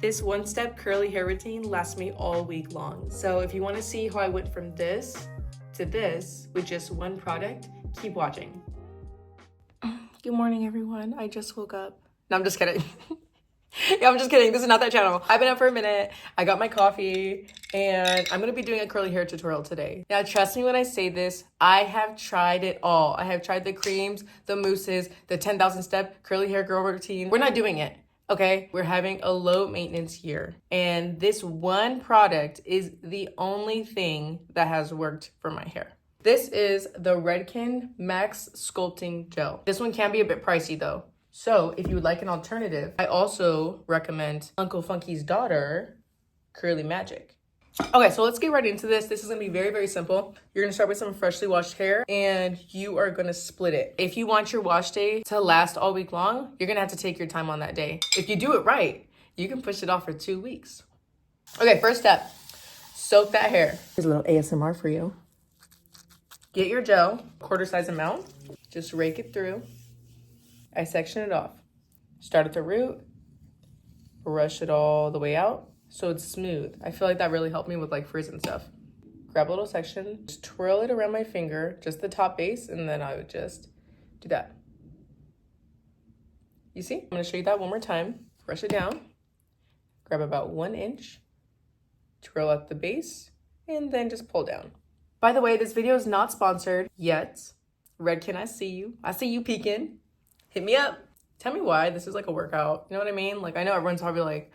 This one-step curly hair routine lasts me all week long. So if you want to see how I went from this to this with just one product, keep watching. Good morning, everyone. I just woke up. No, I'm just kidding. Yeah, I'm just kidding. This is not that channel. I've been up for a minute. I got my coffee and I'm going to be doing a curly hair tutorial today. Now, trust me when I say this, I have tried it all. I have tried the creams, the mousses, the 10,000 step curly hair girl routine. We're not doing it. Okay, we're having a low maintenance year. And this one product is the only thing that has worked for my hair. This is the Redken Max Sculpting Gel. This one can be a bit pricey though. So if you would like an alternative, I also recommend Uncle Funky's daughter, Curly Magic. Okay, so let's get right into this. This is gonna be very, very simple. You're gonna start with some freshly washed hair and you are gonna split it. If you want your wash day to last all week long, you're gonna have to take your time on that day. If you do it right, you can push it off for 2 weeks. Okay, first step, soak that hair. Here's a little ASMR for you. Get your gel, quarter size amount, just rake it through. I section it off. Start at the root, brush it all the way out so it's smooth. I feel like that really helped me with like frizz and stuff. Grab a little section, just twirl it around my finger, just the top base, and then I would just do that. You see? I'm gonna show you that one more time. Brush it down, grab about 1 inch, twirl at the base, and then just pull down. By the way, this video is not sponsored yet. Redken, I see you. I see you peeking. Hit me up. Tell me why this is like a workout. You know what I mean? Like, I know everyone's probably like,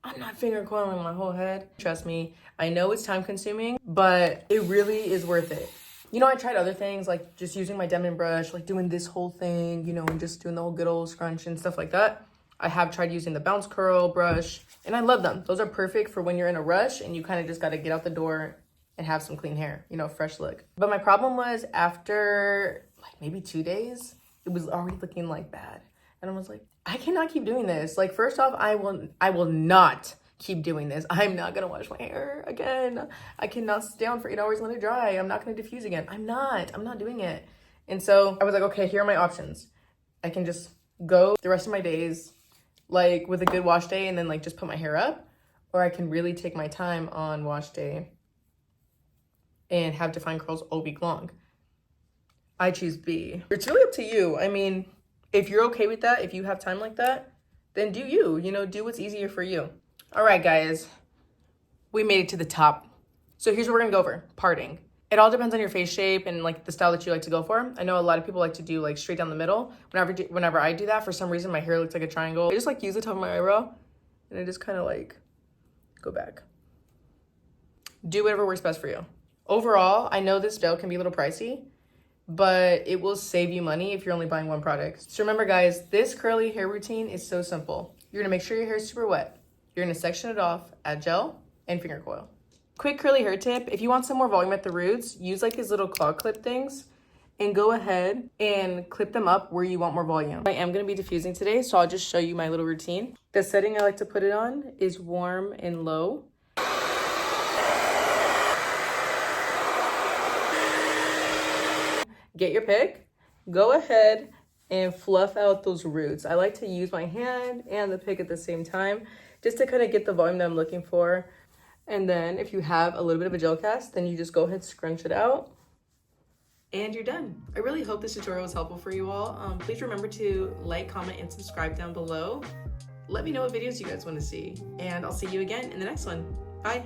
I'm not finger coiling my whole head. Trust me, I know it's time consuming, but it really is worth it. You know, I tried other things like just using my Demon brush, like doing this whole thing, you know, and just doing the whole good old scrunch and stuff like that. I have tried using the bounce curl brush and I love them. Those are perfect for when you're in a rush and you kind of just got to get out the door and have some clean hair, you know, fresh look. But my problem was after like maybe 2 days, it was already looking like bad. And I was like, I cannot keep doing this. Like, first off, I will not keep doing this. I'm not gonna wash my hair again. I cannot sit down for 8 hours and let it dry. I'm not gonna diffuse again. I'm not doing it. And so I was like, okay, here are my options. I can just go the rest of my days like with a good wash day and then like just put my hair up, or I can really take my time on wash day and have defined curls all week long. I choose B. It's really up to you. I mean, if you're okay with that, if you have time like that, then do you, do what's easier for you. All right, guys, we made it to the top. So here's what we're gonna go over, parting. It all depends on your face shape and like the style that you like to go for. I know a lot of people like to do like straight down the middle. Whenever I do that, for some reason, my hair looks like a triangle. I just like use the top of my eyebrow and I just kind of like go back. Do whatever works best for you. Overall, I know this gel can be a little pricey, but it will save you money if you're only buying one product. So remember, guys, this curly hair routine is so simple. You're gonna make sure your hair is super wet. You're gonna section it off, add gel and finger coil. Quick curly hair tip, if you want some more volume at the roots, use like these little claw clip things and go ahead and clip them up where you want more volume. I am gonna be diffusing today, so I'll just show you my little routine. The setting I like to put it on is warm and low. Get your pick, go ahead and fluff out those roots. I like to use my hand and the pick at the same time just to kind of get the volume that I'm looking for. And then if you have a little bit of a gel cast, then you just go ahead, scrunch it out, and you're done. I really hope this tutorial was helpful for you all. Please remember to like, comment, and subscribe down below. Let me know what videos you guys want to see, and I'll see you again in the next one. Bye.